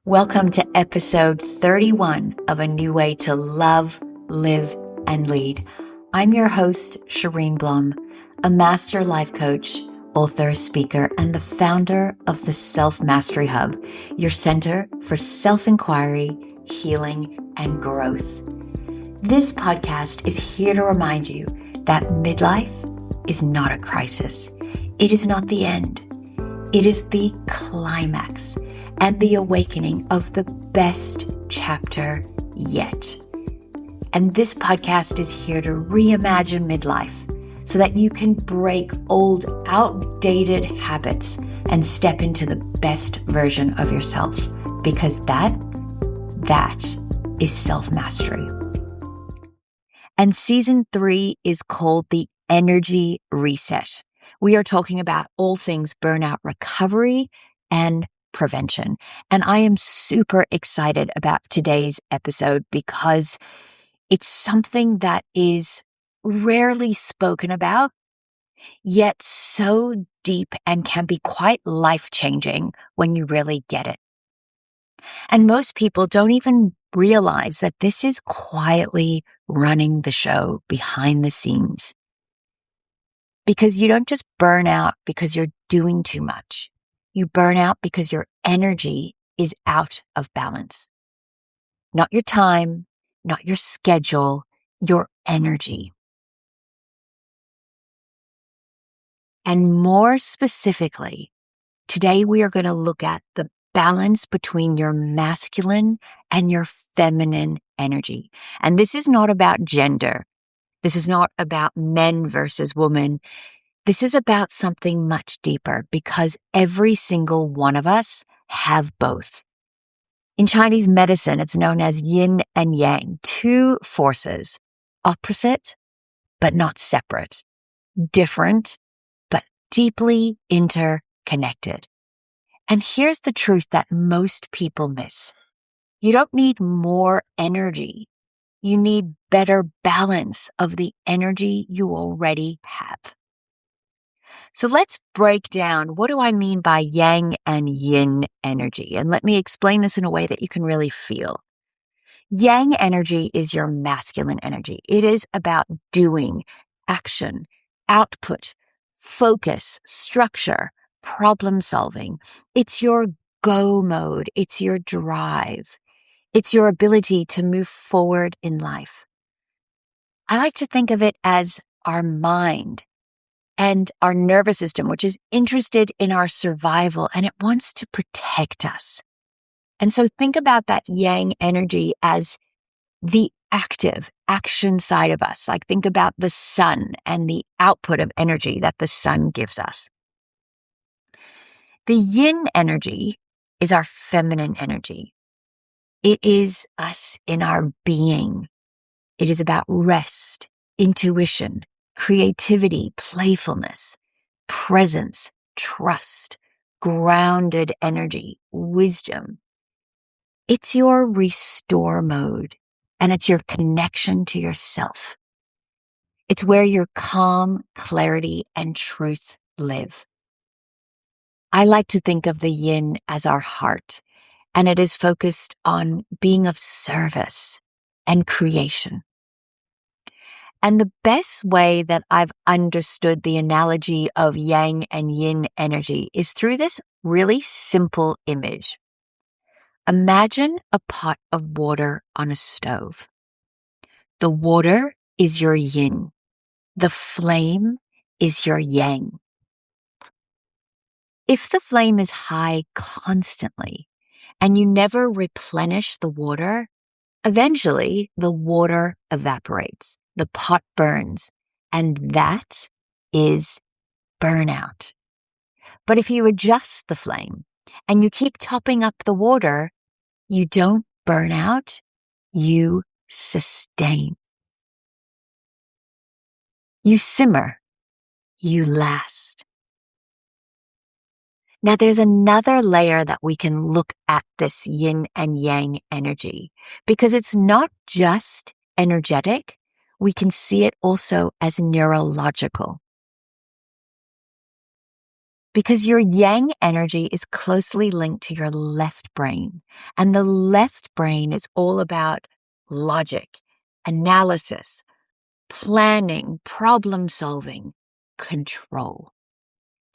Welcome to episode 31 of A New Way to Love, Live, and Lead. I'm your host, Shireen Blum, a master life coach, author, speaker, and the founder of the Self-Mastery Hub, your center for self-inquiry, healing, and growth. This podcast is here to remind you that midlife is not a crisis. It is not the end. It is the climax and the awakening of the best chapter yet. And this podcast is here to reimagine midlife so that you can break old, outdated habits and step into the best version of yourself, because that is self-mastery. And season 3 is called the Energy Reset. We are talking about all things burnout recovery and prevention. And I am super excited about today's episode because it's something that is rarely spoken about, yet so deep and can be quite life-changing when you really get it. And most people don't even realize that this is quietly running the show behind the scenes. Because you don't just burn out because you're doing too much. You burn out because your energy is out of balance. Not your time, not your schedule, your energy. And more specifically, today we are going to look at the balance between your masculine and your feminine energy. And this is not about gender. This is not about men versus women. This is about something much deeper because every single one of us have both. In Chinese medicine, it's known as Yin and Yang, two forces, opposite but not separate, different but deeply interconnected. And here's the truth that most people miss. You don't need more energy. You need better balance of the energy you already have. So let's break down, what do I mean by yang and yin energy? And let me explain this in a way that you can really feel. Yang energy is your masculine energy. It is about doing, action, output, focus, structure, problem solving. It's your go mode. It's your drive. It's your ability to move forward in life. I like to think of it as our mind and our nervous system, which is interested in our survival and it wants to protect us. And so think about that yang energy as the active action side of us. Like think about the sun and the output of energy that the sun gives us. The yin energy is our feminine energy. It is us in our being. It is about rest, intuition, creativity, playfulness, presence, trust, grounded energy, wisdom. It's your restore mode, and it's your connection to yourself. It's where your calm, clarity, and truth live. I like to think of the yin as our heart, and it is focused on being of service and creation. And the best way that I've understood the analogy of yang and yin energy is through this really simple image. Imagine a pot of water on a stove. The water is your yin. The flame is your yang. If the flame is high constantly and you never replenish the water, eventually the water evaporates. The pot burns, and that is burnout. But if you adjust the flame and you keep topping up the water, you don't burn out, you sustain. You simmer, you last. Now there's another layer that we can look at this yin and yang energy because it's not just energetic. We can see it also as neurological. because your yang energy is closely linked to your left brain. And the left brain is all about logic, analysis, planning, problem solving, control.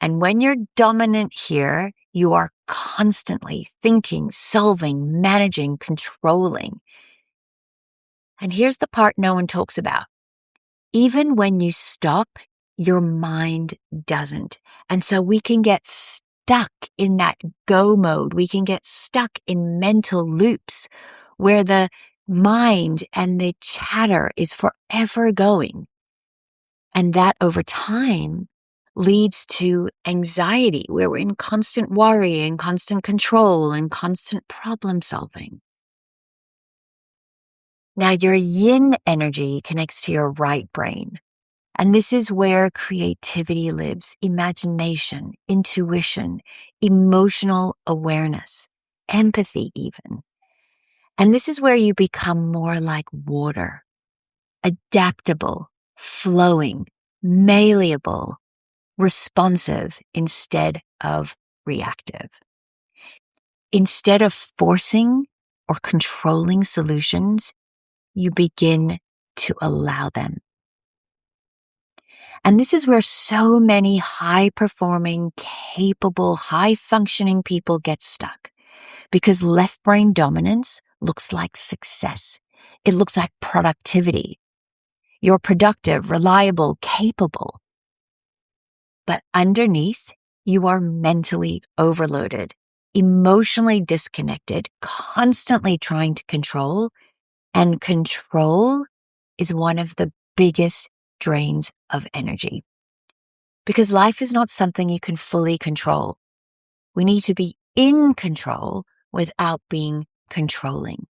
And when you're dominant here, you are constantly thinking, solving, managing, controlling. And here's the part no one talks about. Even when you stop, your mind doesn't. And so we can get stuck in that go mode. We can get stuck in mental loops where the mind and the chatter is forever going. And that over time leads to anxiety, where we're in constant worry and constant control and constant problem solving. Now, your yin energy connects to your right brain. And this is where creativity lives, imagination, intuition, emotional awareness, empathy even. And this is where you become more like water, adaptable, flowing, malleable, responsive instead of reactive. Instead of forcing or controlling solutions, you begin to allow them. And this is where so many high-performing, capable, high-functioning people get stuck, because left brain dominance looks like success. It looks like productivity. You're productive, reliable, capable. But underneath, you are mentally overloaded, emotionally disconnected, constantly trying to control, and control is one of the biggest drains of energy. Because life is not something you can fully control. We need to be in control without being controlling.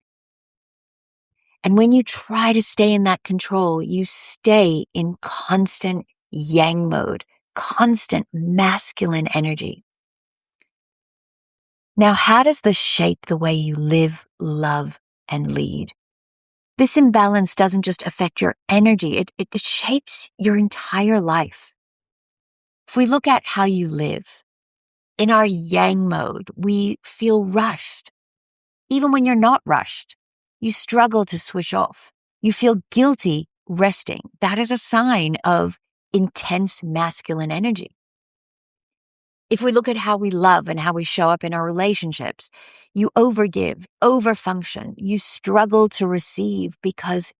And when you try to stay in that control, you stay in constant yang mode, constant masculine energy. Now, how does this shape the way you live, love, and lead? This imbalance doesn't just affect your energy, it shapes your entire life. If we look at how you live, in our yang mode, we feel rushed. Even when you're not rushed, you struggle to switch off. You feel guilty resting. That is a sign of intense masculine energy. If we look at how we love and how we show up in our relationships, you overgive, overfunction. You struggle to receive because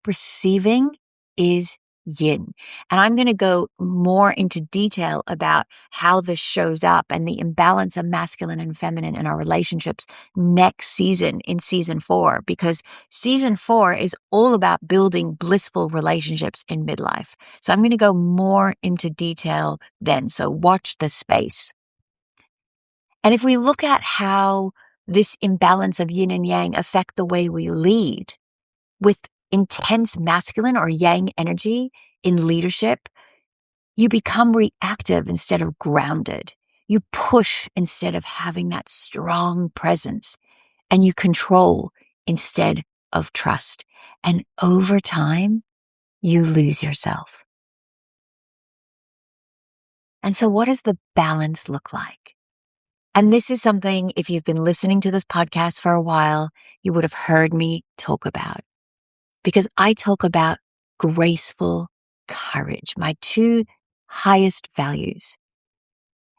receiving is yin. And I'm going to go more into detail about how this shows up and the imbalance of masculine and feminine in our relationships next season in season 4, because season 4 is all about building blissful relationships in midlife. So I'm going to go more into detail then. So watch this space. And if we look at how this imbalance of yin and yang affect the way we lead, with intense masculine or yang energy in leadership, you become reactive instead of grounded. You push instead of having that strong presence, and you control instead of trust. And over time, you lose yourself. And so what does the balance look like? And this is something, if you've been listening to this podcast for a while, you would have heard me talk about. Because I talk about graceful courage, my 2 highest values.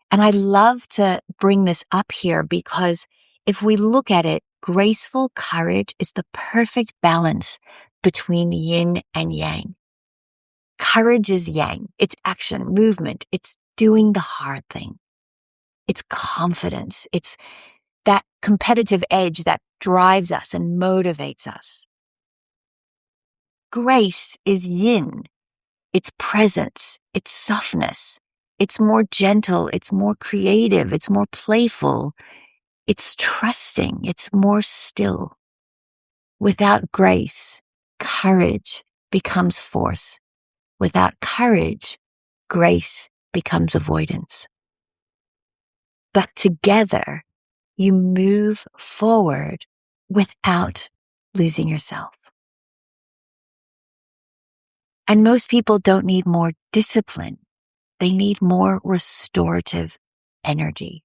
And I love to bring this up here because if we look at it, graceful courage is the perfect balance between yin and yang. Courage is yang. It's action, movement. It's doing the hard thing. It's confidence. It's that competitive edge that drives us and motivates us. Grace is yin. It's presence. It's softness. It's more gentle. It's more creative. It's more playful. It's trusting. It's more still. Without grace, courage becomes force. Without courage, grace becomes avoidance. But together, you move forward without losing yourself. And most people don't need more discipline. They need more restorative energy.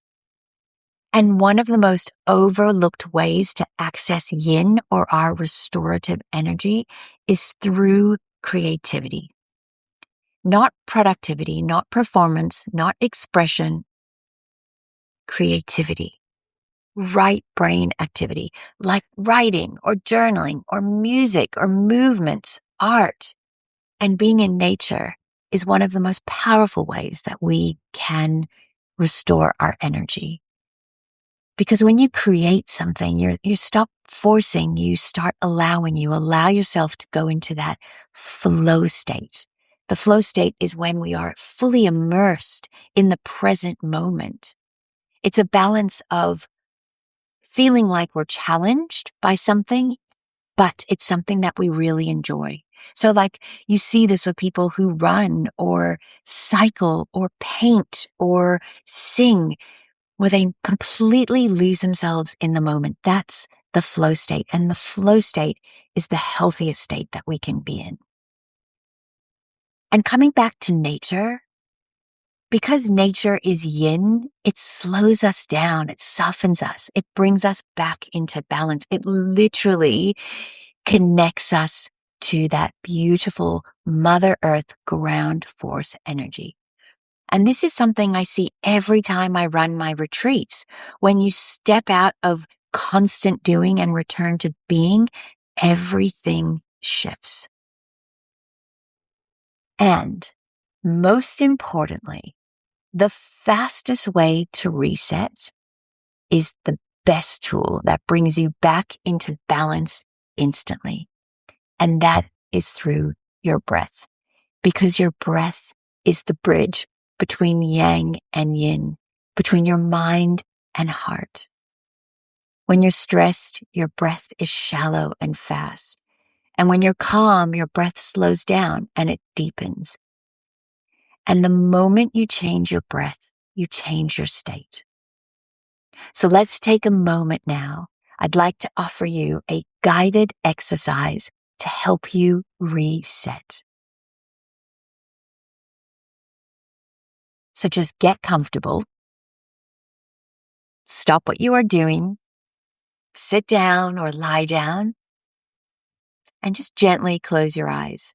And one of the most overlooked ways to access yin, or our restorative energy, is through creativity. Not productivity, not performance, not expression, creativity. Right brain activity, like writing or journaling or music or movements, art, and being in nature is one of the most powerful ways that we can restore our energy. Because when you create something, you stop forcing, you start allowing, you allow yourself to go into that flow state. The flow state is when we are fully immersed in the present moment. It's a balance of feeling like we're challenged by something, but it's something that we really enjoy. So like you see this with people who run or cycle or paint or sing, where they completely lose themselves in the moment. That's the flow state. And the flow state is the healthiest state that we can be in. And coming back to nature, because nature is yin, it slows us down, it softens us, it brings us back into balance. It literally connects us to that beautiful Mother Earth ground force energy. And this is something I see every time I run my retreats. When you step out of constant doing and return to being, everything shifts. And most importantly, the fastest way to reset is the best tool that brings you back into balance instantly. And that is through your breath, because your breath is the bridge between yang and yin, between your mind and heart. When you're stressed, your breath is shallow and fast. And when you're calm, your breath slows down and it deepens. And the moment you change your breath, you change your state. So let's take a moment now. I'd like to offer you a guided exercise to help you reset. So just get comfortable. Stop what you are doing. Sit down or lie down. And just gently close your eyes.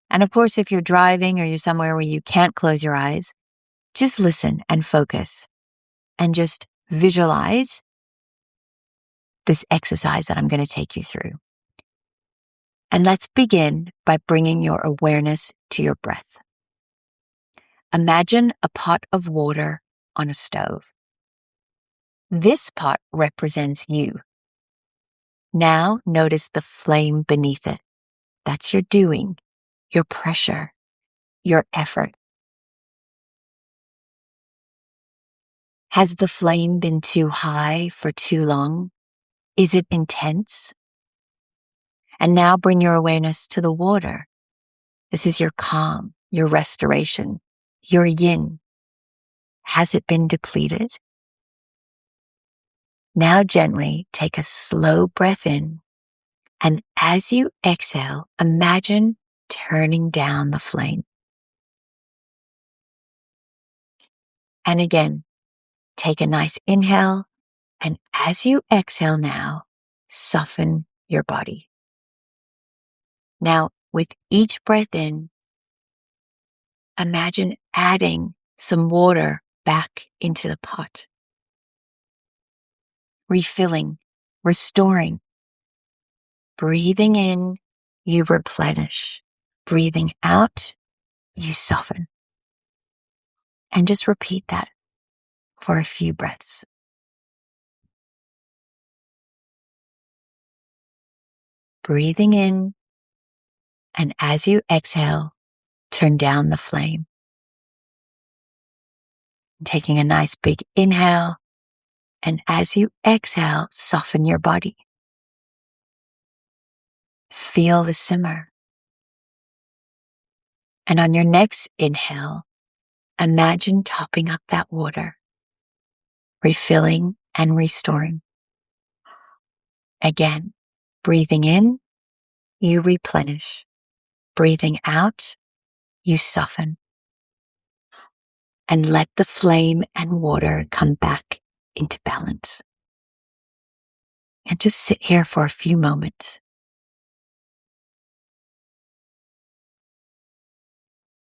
And of course, if you're driving or you're somewhere where you can't close your eyes, just listen and focus. And just visualize this exercise that I'm going to take you through. And let's begin by bringing your awareness to your breath. Imagine a pot of water on a stove. This pot represents you. Now notice the flame beneath it. That's your doing, your pressure, your effort. Has the flame been too high for too long? Is it intense? And now bring your awareness to the water. This is your calm, your restoration, your yin. Has it been depleted? Now gently take a slow breath in, and as you exhale, imagine turning down the flame. And again, take a nice inhale, and as you exhale now, soften your body. Now, with each breath in, imagine adding some water back into the pot. Refilling, restoring. Breathing in, you replenish. Breathing out, you soften. And just repeat that for a few breaths. Breathing in, and as you exhale, turn down the flame. Taking a nice big inhale, and as you exhale, soften your body. Feel the simmer. And on your next inhale, imagine topping up that water, refilling and restoring. Again, breathing in, you replenish. Breathing out, you soften. and let the flame and water come back into balance. And just sit here for a few moments.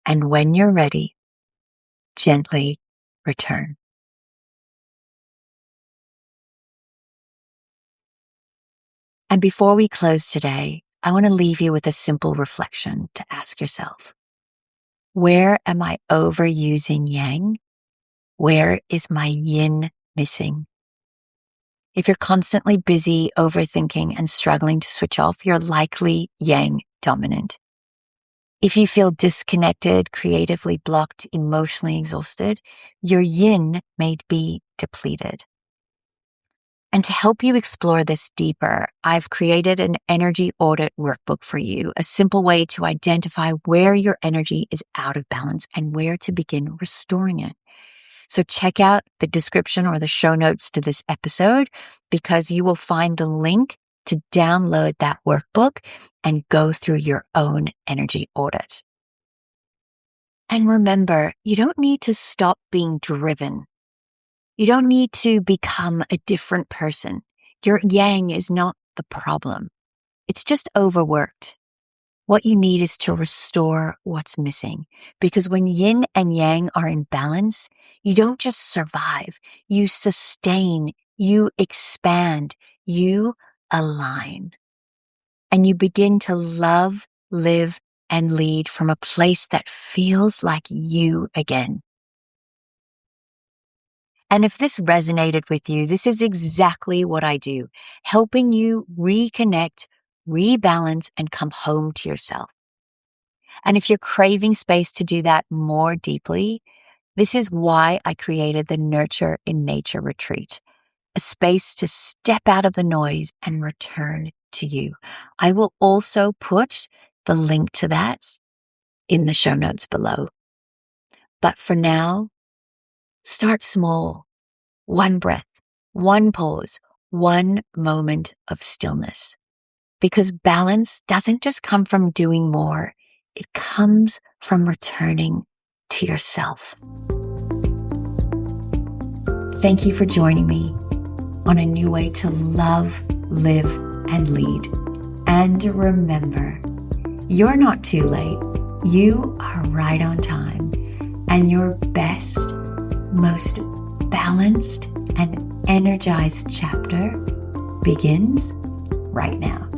And when you're ready, gently return. And before we close today, I want to leave you with a simple reflection to ask yourself. Where am I overusing yang? Where is my yin missing? If you're constantly busy, overthinking, and struggling to switch off, you're likely yang dominant. If you feel disconnected, creatively blocked, emotionally exhausted, your yin may be depleted. And to help you explore this deeper, I've created an energy audit workbook for you, a simple way to identify where your energy is out of balance and where to begin restoring it. So check out the description or the show notes to this episode because you will find the link to download that workbook and go through your own energy audit. And remember, you don't need to stop being driven. You don't need to become a different person. Your yang is not the problem. It's just overworked. What you need is to restore what's missing. Because when yin and yang are in balance, you don't just survive. You sustain, you expand, you align. And you begin to love, live, and lead from a place that feels like you again. And if this resonated with you, this is exactly what I do, helping you reconnect, rebalance, and come home to yourself. And if you're craving space to do that more deeply, this is why I created the Nurture in Nature Retreat, a space to step out of the noise and return to you. I will also put the link to that in the show notes below. But for now, start small. One breath, one pause, one moment of stillness. Because balance doesn't just come from doing more, it comes from returning to yourself. Thank you for joining me on a new way to love, live, and lead. And remember, you're not too late. You are right on time. And your best, most balanced and energized chapter begins right now.